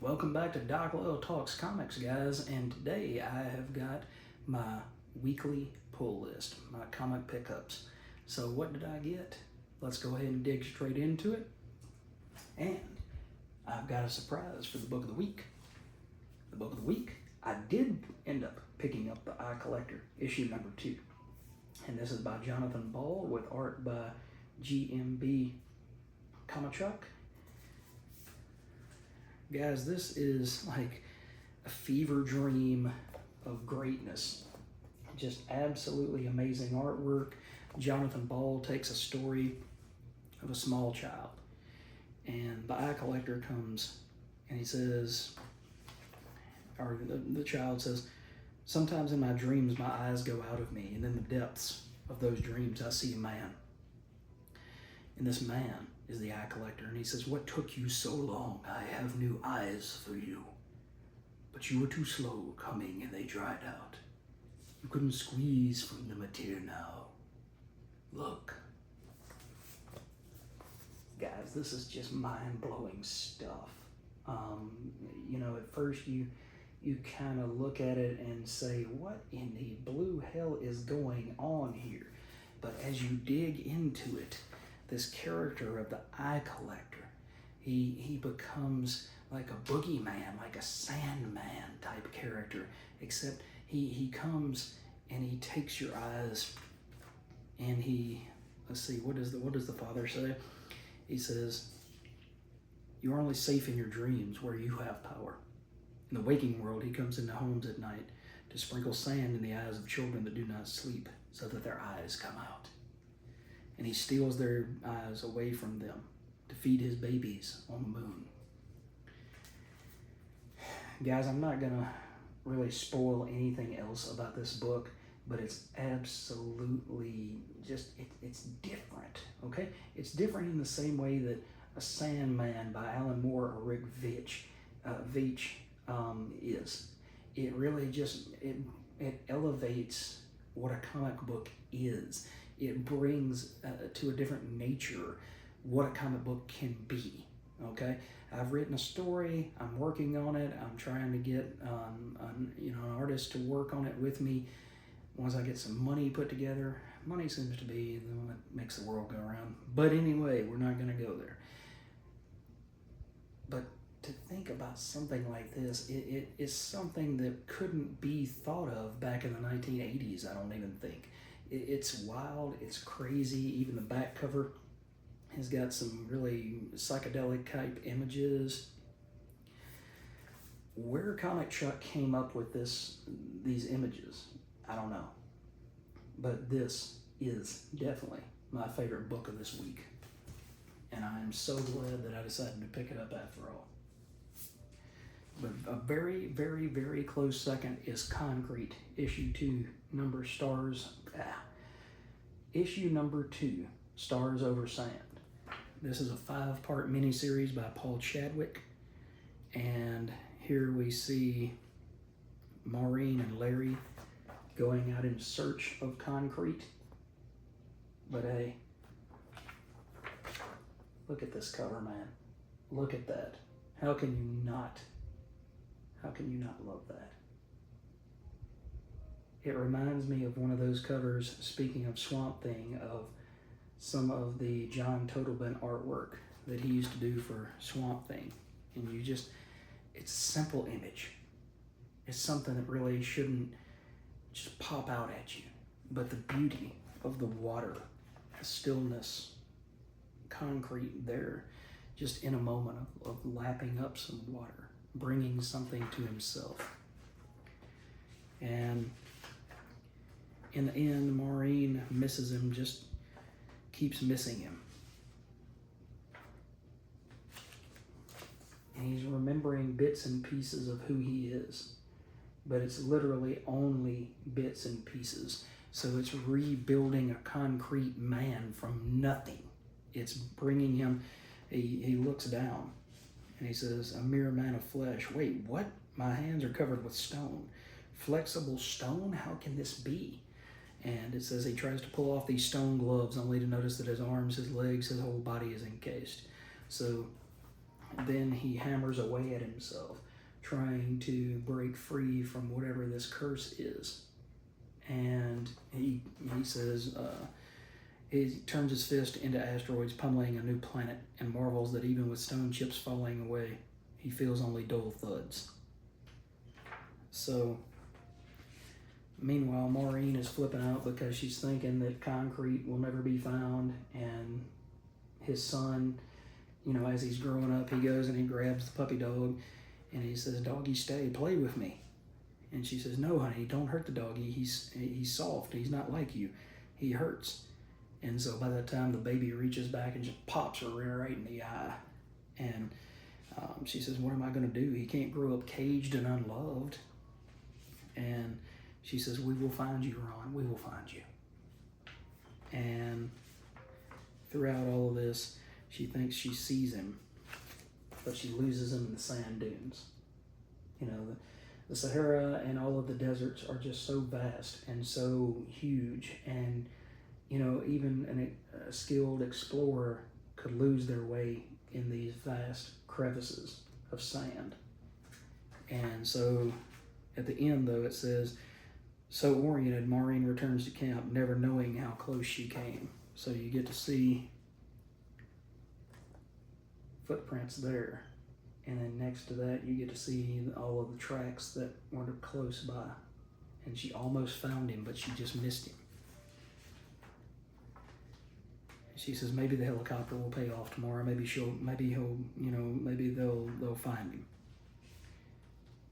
Welcome back to Doc Loyal Talks Comics, guys, and today I have got my weekly pull list, my comic pickups. So what did I get? Let's go ahead and dig straight into it. And I've got a surprise for the book of the week. The book of the week, I did end up picking up the Eye Collector, issue number 2. And this is by Jonathan Ball with art by GMB Kamachuk. Guys, this is like a fever dream of greatness. Just absolutely amazing artwork. Jonathan Ball takes a story of a small child, and the Eye Collector comes and he says, or the child says, "Sometimes in my dreams my eyes go out of me, and in the depths of those dreams I see a man. And this man is the Eye Collector, and he says, 'What took you so long? I have new eyes for you. But you were too slow coming, and they dried out. You couldn't squeeze from them a tear now. Look.'" Guys, this is just mind-blowing stuff. At first you kind of look at it and say, what in the blue hell is going on here? But as you dig into it, this character of the Eye Collector, he becomes like a boogeyman, like a Sandman type character, except he comes and he takes your eyes and let's see, what does the father say? He says, "You're only safe in your dreams where you have power. In the waking world, he comes into homes at night to sprinkle sand in the eyes of children that do not sleep so that their eyes come out. And he steals their eyes away from them to feed his babies on the moon." Guys, I'm not gonna really spoil anything else about this book, but it's absolutely it's different, okay? It's different in the same way that A Sandman by Alan Moore or Rick Veitch is. It really it elevates what a comic book is. It brings to a different nature what a comic book can be, okay? I've written a story, I'm working on it, I'm trying to get an artist to work on it with me. Once I get some money put together, money seems to be the one that makes the world go around. But anyway, we're not gonna go there. But to think about something like this, it is something that couldn't be thought of back in the 1980s, I don't even think. It's wild, it's crazy. Even the back cover has got some really psychedelic type images. Where Comic Chuck came up with these images, I don't know. But this is definitely my favorite book of this week. And I am so glad that I decided to pick it up after all. But a very, very, very close second is Concrete, issue 2, issue number 2, Stars Over Sand. This is a 5-part miniseries by Paul Chadwick. And here we see Maureen and Larry going out in search of concrete. But hey, look at this cover, man. Look at that. How can you not love that? It reminds me of one of those covers, speaking of Swamp Thing, of some of the John Totleben artwork that he used to do for Swamp Thing. And it's a simple image. It's something that really shouldn't just pop out at you. But the beauty of the water, the stillness, concrete there, just in a moment of lapping up some water, bringing something to himself. And in the end, Maureen misses him, just keeps missing him. And he's remembering bits and pieces of who he is. But it's literally only bits and pieces. So it's rebuilding a concrete man from nothing. It's bringing him, he looks down and he says, "A mere man of flesh." Wait, what? My hands are covered with stone. Flexible stone? How can this be? And it says he tries to pull off these stone gloves only to notice that his arms, his legs, his whole body is encased. So then he hammers away at himself, trying to break free from whatever this curse is. And he says, he turns his fist into asteroids, pummeling a new planet, and marvels that even with stone chips falling away, he feels only dull thuds. So, meanwhile, Maureen is flipping out because she's thinking that concrete will never be found, and his son, as he's growing up, he goes and he grabs the puppy dog, and he says, "Doggy, stay, play with me." And she says, "No, honey, don't hurt the doggy. He's soft. He's not like you. He hurts." And so by that time, the baby reaches back and just pops her right in the eye. And she says, "What am I going to do? He can't grow up caged and unloved." And she says, "We will find you, Ron. We will find you." And throughout all of this, she thinks she sees him, but she loses him in the sand dunes. The Sahara and all of the deserts are just so vast and so huge, and even a skilled explorer could lose their way in these vast crevices of sand. And so at the end, though, it says, "So oriented, Maureen returns to camp, never knowing how close she came." So you get to see footprints there. And then next to that, you get to see all of the tracks that were close by. And she almost found him, but she just missed him. She says maybe the helicopter will pay off tomorrow. Maybe they'll find him.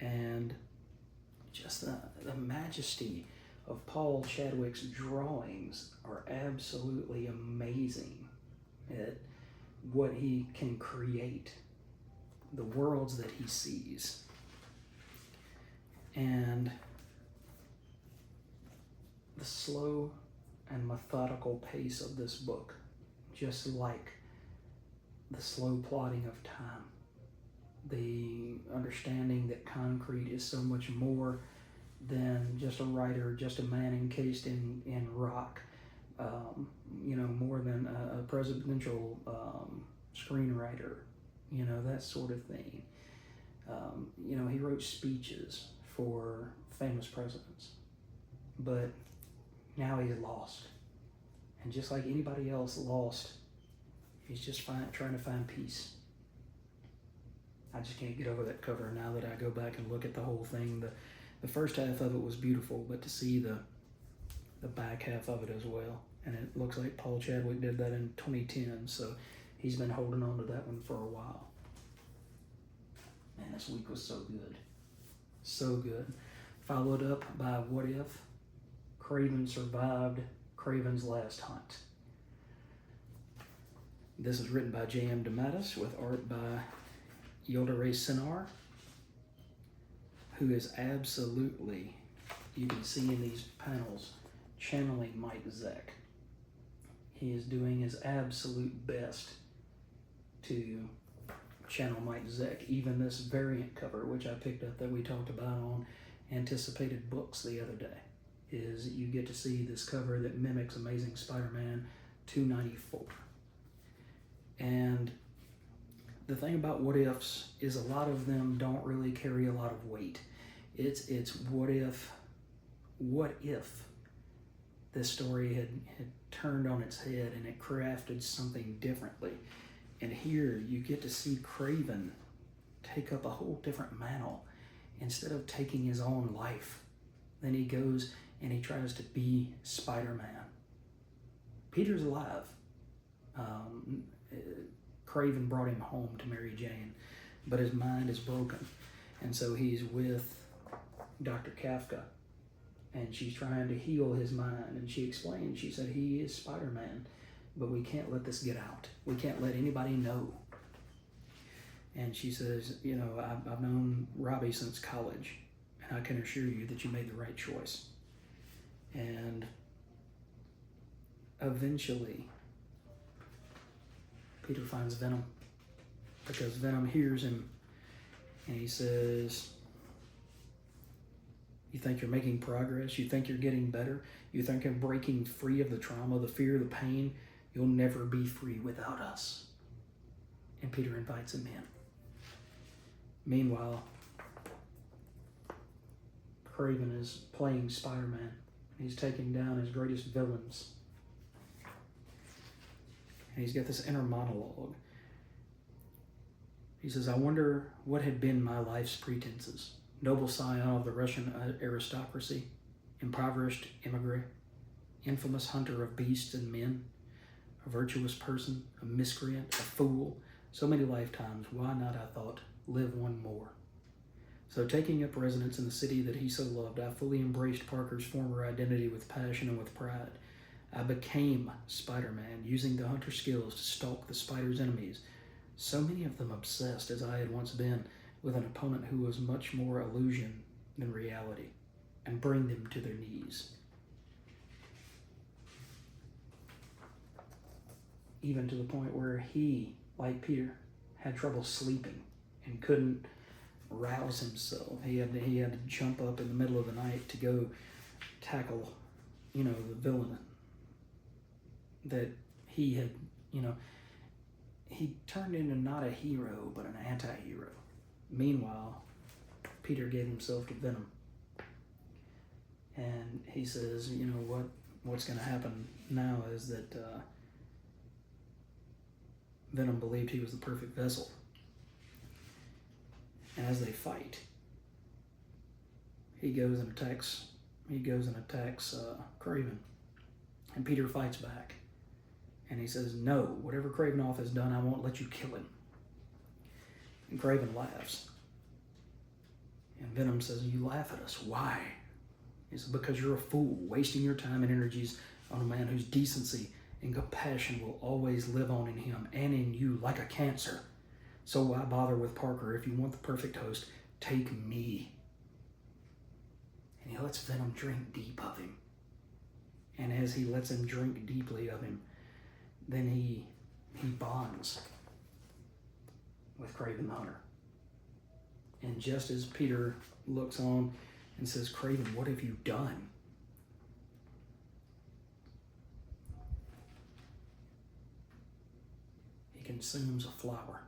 And just the majesty of Paul Chadwick's drawings are absolutely amazing at what he can create, the worlds that he sees. And the slow and methodical pace of this book, just like the slow plodding of time, the understanding that concrete is so much more than just a writer, just a man encased in rock, more than a presidential screenwriter, that sort of thing. He wrote speeches for famous presidents, but now he's lost. And just like anybody else lost, he's just trying to find peace. I just can't get over that cover now that I go back and look at the whole thing. The first half of it was beautiful, but to see the back half of it as well. And it looks like Paul Chadwick did that in 2010, so he's been holding on to that one for a while. Man, this week was so good. So good. Followed up by What If? Craven survived Craven's last hunt. This is written by J.M. DeMatteis with art by Yildiray Cinar, who is absolutely, you can see in these panels, channeling Mike Zeck. He is doing his absolute best to channel Mike Zeck. Even this variant cover, which I picked up that we talked about on Anticipated Books the other day, is you get to see this cover that mimics Amazing Spider-Man 294. And the thing about what ifs is a lot of them don't really carry a lot of weight. It's what if this story had turned on its head and it crafted something differently. And here you get to see Craven take up a whole different mantle. Instead of taking his own life, then he goes and he tries to be Spider-Man. Peter's alive. Craven brought him home to Mary Jane, but his mind is broken. And so he's with Dr. Kafka, and she's trying to heal his mind. And she explained, she said, he is Spider-Man, but we can't let this get out. We can't let anybody know. And she says, I've known Robbie since college, and I can assure you that you made the right choice. And eventually, Peter finds Venom, because Venom hears him, and he says, you think you're making progress? You think you're getting better? You think you're breaking free of the trauma, the fear, the pain? You'll never be free without us. And Peter invites him in. Meanwhile, Kraven is playing Spider-Man. He's taking down his greatest villains. And he's got this inner monologue. He says, I wonder what had been my life's pretenses. Noble scion of the Russian aristocracy, impoverished immigrant, infamous hunter of beasts and men, a virtuous person, a miscreant, a fool. So many lifetimes, why not, I thought, live one more. So taking up residence in the city that he so loved, I fully embraced Parker's former identity with passion and with pride. I became Spider-Man, using the hunter skills to stalk the spider's enemies, so many of them obsessed as I had once been, with an opponent who was much more illusion than reality, and bring them to their knees. Even to the point where he, like Peter, had trouble sleeping and couldn't rouse himself. He had to jump up in the middle of the night to go tackle, the villain that he had, he turned into not a hero, but an anti-hero. Meanwhile, Peter gave himself to Venom. And he says, what's going to happen now is that Venom believed he was the perfect vessel. And as they fight, he goes and attacks Kraven. And Peter fights back. And he says, no, whatever Kravinoff has done, I won't let you kill him. And Kraven laughs. And Venom says, you laugh at us. Why? He says, because you're a fool, wasting your time and energies on a man whose decency and compassion will always live on in him and in you like a cancer. So why bother with Parker? If you want the perfect host, take me. And he lets Venom drink deep of him. And as he lets him drink deeply of him, then he bonds with Kraven the Hunter. And just as Peter looks on and says, Kraven, what have you done? He consumes a flower.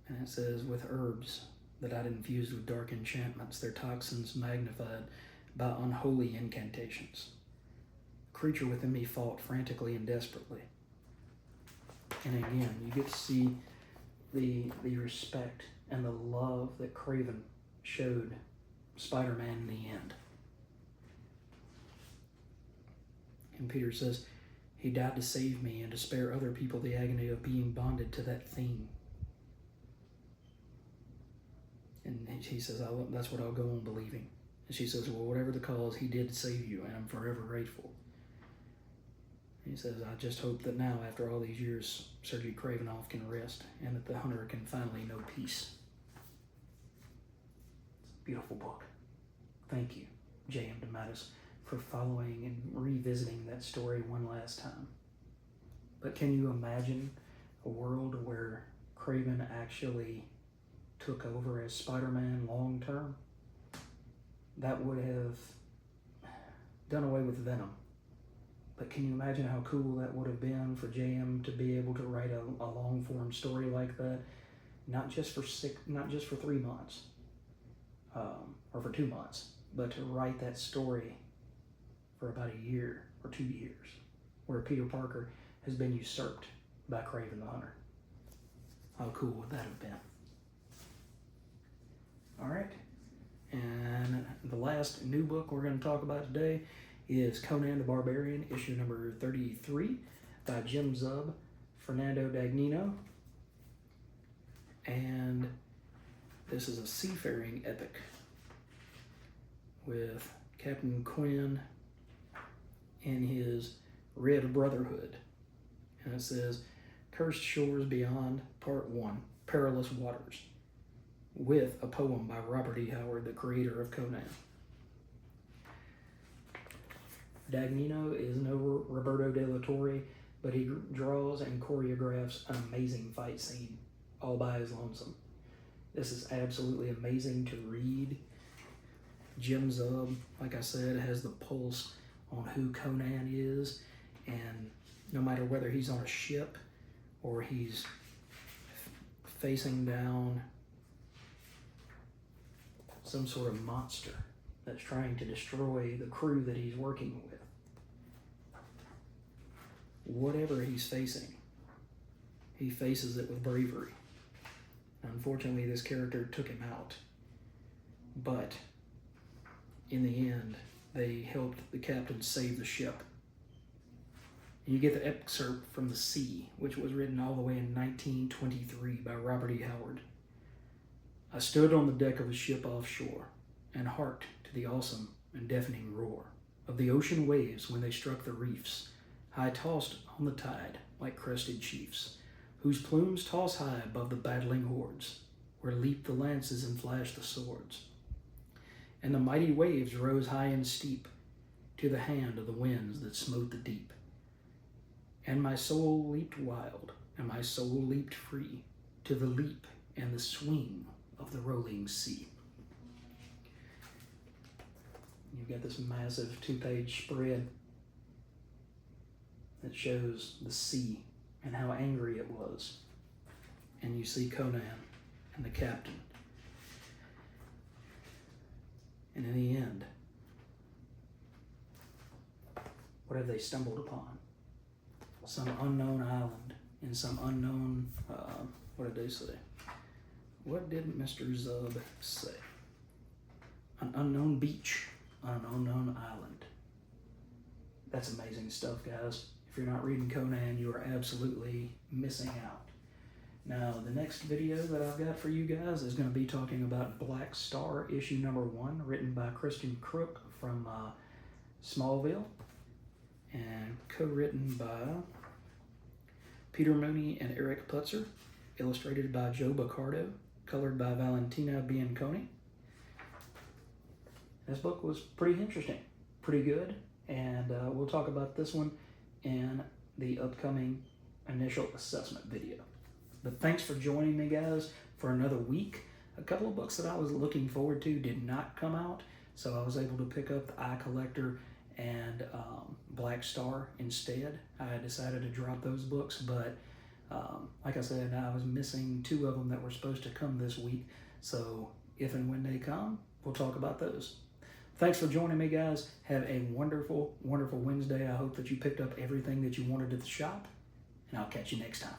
And it says, with herbs that I'd infused with dark enchantments, their toxins magnified by unholy incantations. The creature within me fought frantically and desperately. And again, you get to see the respect and the love that Kraven showed Spider-Man in the end. And Peter says, he died to save me and to spare other people the agony of being bonded to that thing. And he says, that's what I'll go on believing. And she says, well, whatever the cause, he did save you, and I'm forever grateful. He says, I just hope that now, after all these years, Sergei Kravinoff can rest, and that the hunter can finally know peace. It's a beautiful book. Thank you, J.M. DeMatteis, for following and revisiting that story one last time. But can you imagine a world where Kraven actually took over as Spider-Man long term? That would have done away with Venom. But can you imagine how cool that would have been for JM to be able to write a long form story like that, not just for 3 months, or for 2 months, but to write that story for about a year or 2 years, where Peter Parker has been usurped by Kraven the Hunter. How cool would that have been? All right, and the last new book we're going to talk about today is Conan the Barbarian, issue number 33 by Jim Zub, Fernando Dagnino. And this is a seafaring epic with Captain Quinn and his Red Brotherhood. And it says, Cursed Shores Beyond, Part 1, Perilous Waters, with a poem by Robert E. Howard, the creator of Conan. Dagnino is no Roberto de la Torre, but he draws and choreographs an amazing fight scene all by his lonesome. This is absolutely amazing to read. Jim Zub, like I said, has the pulse on who Conan is, and no matter whether he's on a ship or he's facing down some sort of monster that's trying to destroy the crew that he's working with. Whatever he's facing, he faces it with bravery. Unfortunately, this character took him out, but in the end, they helped the captain save the ship. You get the excerpt from The Sea, which was written all the way in 1923 by Robert E. Howard. I stood on the deck of a ship offshore and harked to the awesome and deafening roar of the ocean waves when they struck the reefs, high tossed on the tide like crested chiefs, whose plumes toss high above the battling hordes, where leap the lances and flash the swords. And the mighty waves rose high and steep to the hand of the winds that smote the deep. And my soul leaped wild, and my soul leaped free to the leap and the swing of the rolling sea. You've got this massive 2-page spread that shows the sea and how angry it was. And you see Conan and the captain. And in the end, what have they stumbled upon? Some unknown island in some unknown, what did they say? What did Mr. Zub say? An unknown beach on an unknown island. That's amazing stuff, guys. If you're not reading Conan, you are absolutely missing out. Now, the next video that I've got for you guys is going to be talking about Black Star issue number 1, written by Christian Crook from Smallville, and co-written by Peter Mooney and Eric Putzer, illustrated by Joe Baccardo, colored by Valentina Bianconi. This book was pretty interesting, pretty good, and we'll talk about this one in the upcoming initial assessment video. But thanks for joining me, guys, for another week. A couple of books that I was looking forward to did not come out, so I was able to pick up The Eye Collector and Black Star instead. I decided to drop those books, but like I said, I was missing 2 of them that were supposed to come this week, so if and when they come, we'll talk about those. Thanks for joining me, guys. Have a wonderful, wonderful Wednesday. I hope that you picked up everything that you wanted at the shop, and I'll catch you next time.